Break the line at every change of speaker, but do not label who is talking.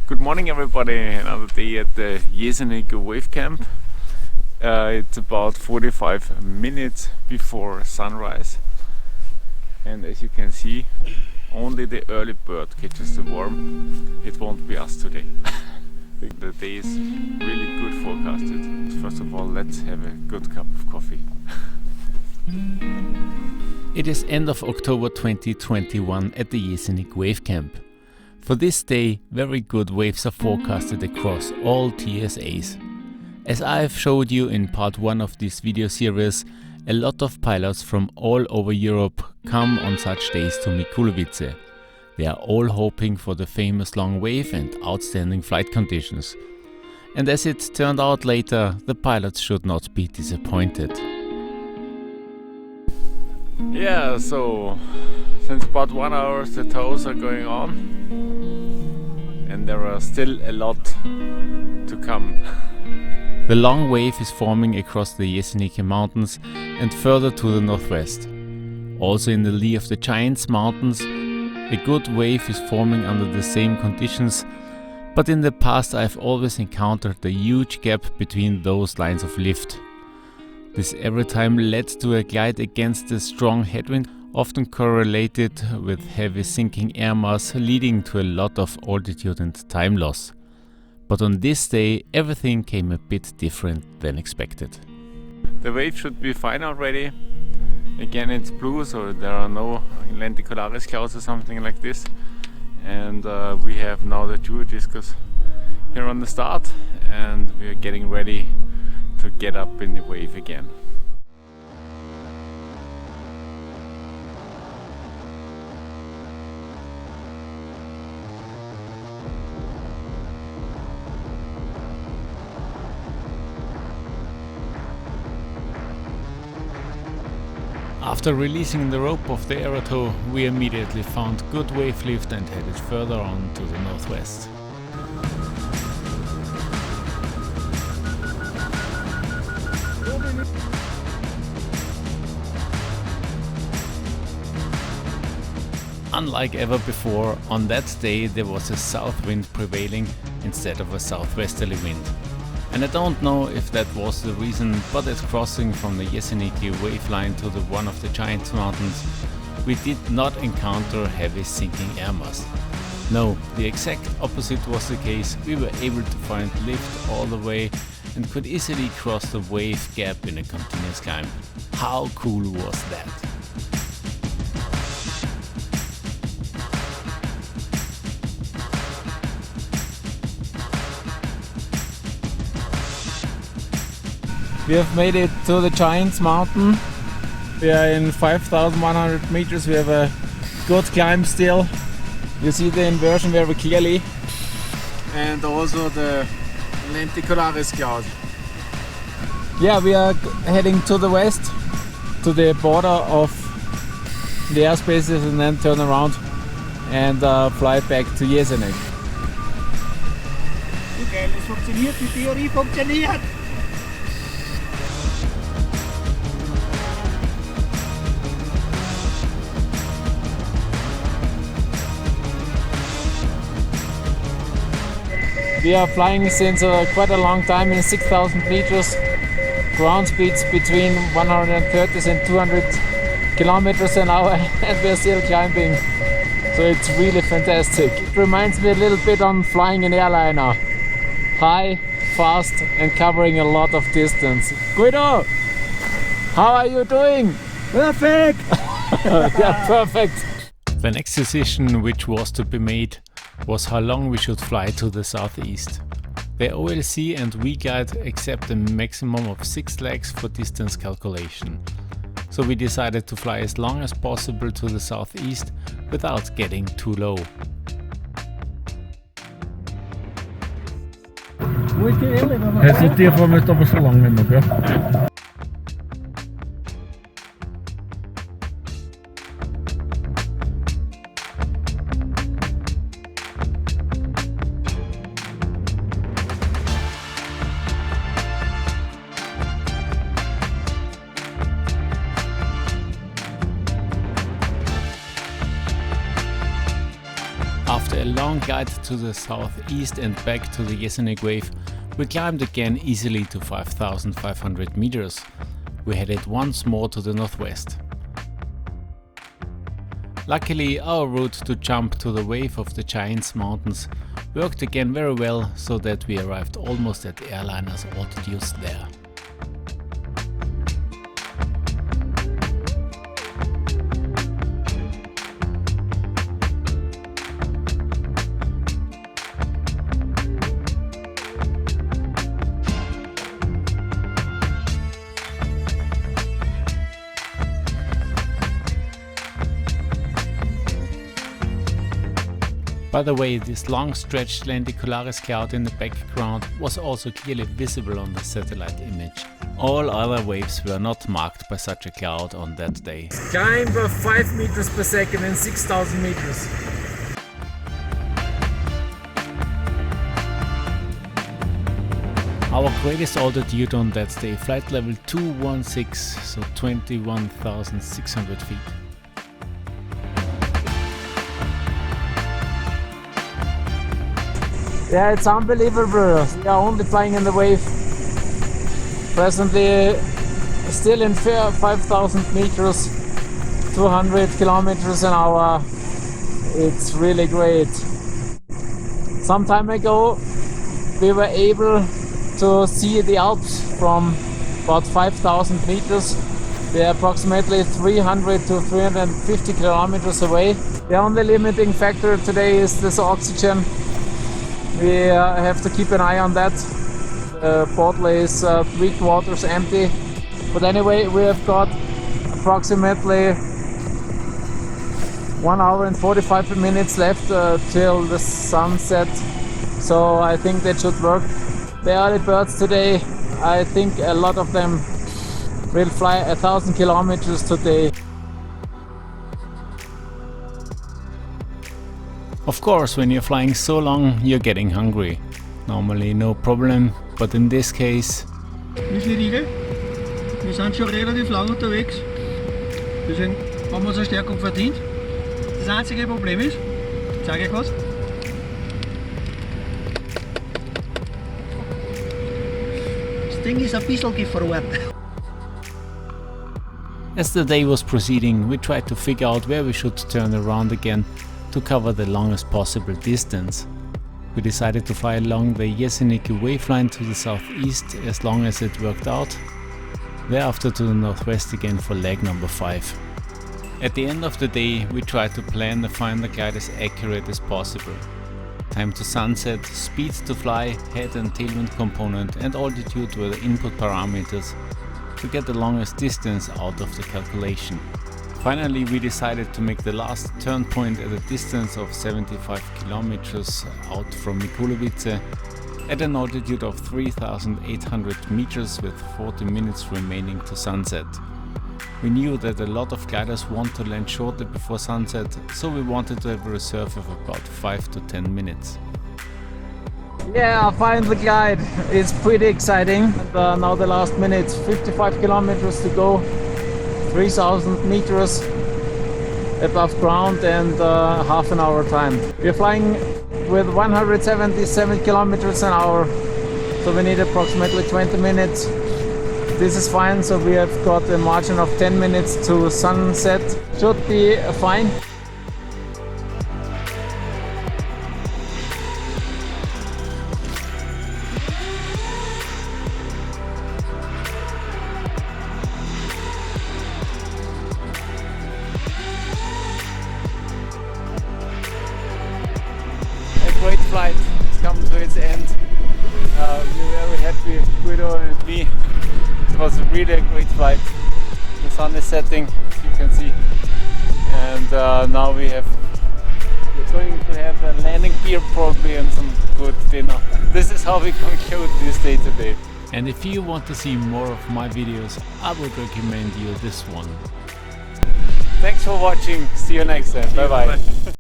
Good morning everybody, another day at the Jesenik Wave Camp. It's about 45 minutes before sunrise, and as you can see, only the early bird catches the worm. It won't be us today. The day is really good forecasted. First of all, let's have a good cup of coffee.
It is end of October 2021 at the Jesenik Wave Camp. For this day, very good waves are forecasted across all TSAs. As I have showed you in part 1 of this video series, a lot of pilots from all over Europe come on such days to Mikulovice. They are all hoping for the famous long wave and outstanding flight conditions. And as it turned out later, the pilots should not be disappointed.
Yeah, so since about 1 hour the tows are going on, and there are still a lot to come.
The long wave is forming across the Jesenik Mountains and further to the northwest. Also in the lee of the Giants Mountains, a good wave is forming under the same conditions, but in the past I've always encountered a huge gap between those lines of lift. This every time led to a glide against a strong headwind, often correlated with heavy sinking air mass, leading to a lot of altitude and time loss. But on this day everything came a bit different than expected.
The wave should be fine already. Again, it's blue, so there are no lenticularis clouds or something like this. And we have now the geodiscus here on the start, and we are getting ready to get up in the wave again.
After releasing the rope of the aerotow, we immediately found good wave lift and headed further on to the northwest. Unlike ever before, on that day there was a south wind prevailing instead of a southwesterly wind. And I don't know if that was the reason, but at crossing from the Jesenik wave line to the one of the Giants Mountains, we did not encounter heavy sinking air mass. No, the exact opposite was the case. We were able to find lift all the way and could easily cross the wave gap in a continuous climb. How cool was that?
We have made it to the Giants Mountain. We are in 5,100 meters. We have a good climb still. You see the inversion very clearly. And also the lenticularis cloud. Yeah, we are heading to the west, to the border of the airspaces, and then turn around and fly back to Jesenik.
Wie geil, es funktioniert, die Theorie funktioniert!
We are flying since quite a long time in 6,000 meters, ground speeds between 130 and 200 kilometers an hour, and we are still climbing. So it's really fantastic. It reminds me a little bit on flying an airliner. High, fast, and covering a lot of distance. Guido, how are you doing?
Perfect!
Yeah, perfect.
The next decision which was to be made was how long we should fly to the southeast. The OLC and we guide accept a maximum of 6 legs for distance calculation. So we decided to fly as long as possible to the southeast without getting too low.
Jeg sitter her for meg over så lang ennå, ja.
After a long glide to the southeast and back to the Jesenik Wave, we climbed again easily to 5,500 meters. We headed once more to the northwest. Luckily, our route to jump to the wave of the Giants Mountains worked again very well, so that we arrived almost at Airliner's altitudes there. By the way, this long stretched lenticularis cloud in the background was also clearly visible on the satellite image. All other waves were not marked by such a cloud on that day.
Climb of 5 meters per second and 6,000 meters.
Our greatest altitude on that day, flight level 216, so 21,600 feet.
Yeah, it's unbelievable. We are only flying in the wave. Presently still in 5,000 meters, 200 kilometers an hour. It's really great. Some time ago we were able to see the Alps from about 5,000 meters. They are approximately 300 to 350 kilometers away. The only limiting factor today is this oxygen. We have to keep an eye on that. The bottle is 3/4 empty. But anyway, we have got approximately 1 hour and 45 minutes left till the sunset. So I think that should work. The early birds today, I think a lot of them will fly 1,000 kilometers today.
Of course, when you're flying so long, you're getting hungry. Normally no problem, but in this case...
Müsli-Riegel. Wir sind schon relativ lang unterwegs. Deswegen haben wir unsere Stärkung verdient. Das einzige Problem ist, ich zeige euch was. Das Ding ist ein bisschen gefroren.
As the day was proceeding, we tried to figure out where we should turn around again to cover the longest possible distance. We decided to fly along the Jesenik Wave line to the southeast as long as it worked out, thereafter to the northwest again for leg number 5. At the end of the day, we tried to plan the final glide as accurate as possible. Time to sunset, speed to fly, head and tailwind component and altitude were the input parameters to get the longest distance out of the calculation. Finally, we decided to make the last turn point at a distance of 75 kilometers out from Mikulovice at an altitude of 3,800 meters with 40 minutes remaining to sunset. We knew that a lot of gliders want to land shorter before sunset, so we wanted to have a reserve of about 5 to 10 minutes.
Yeah, final glide. It's pretty exciting. And, now the last minutes, 55 kilometers to go. 3,000 meters above ground and half an hour time. We're flying with 177 kilometers an hour, so we need approximately 20 minutes. This is fine, so we have got a margin of 10 minutes to sunset. Should be fine.
Great flight, it's come to its end. We're very happy, Guido and me. It was really a great flight. The sun is setting, as you can see, and now we're going to have a landing beer probably and some good dinner. This is how we conclude this day today.
And if you want to see more of my videos, I would recommend you this one.
Thanks for watching, see you next time, bye bye.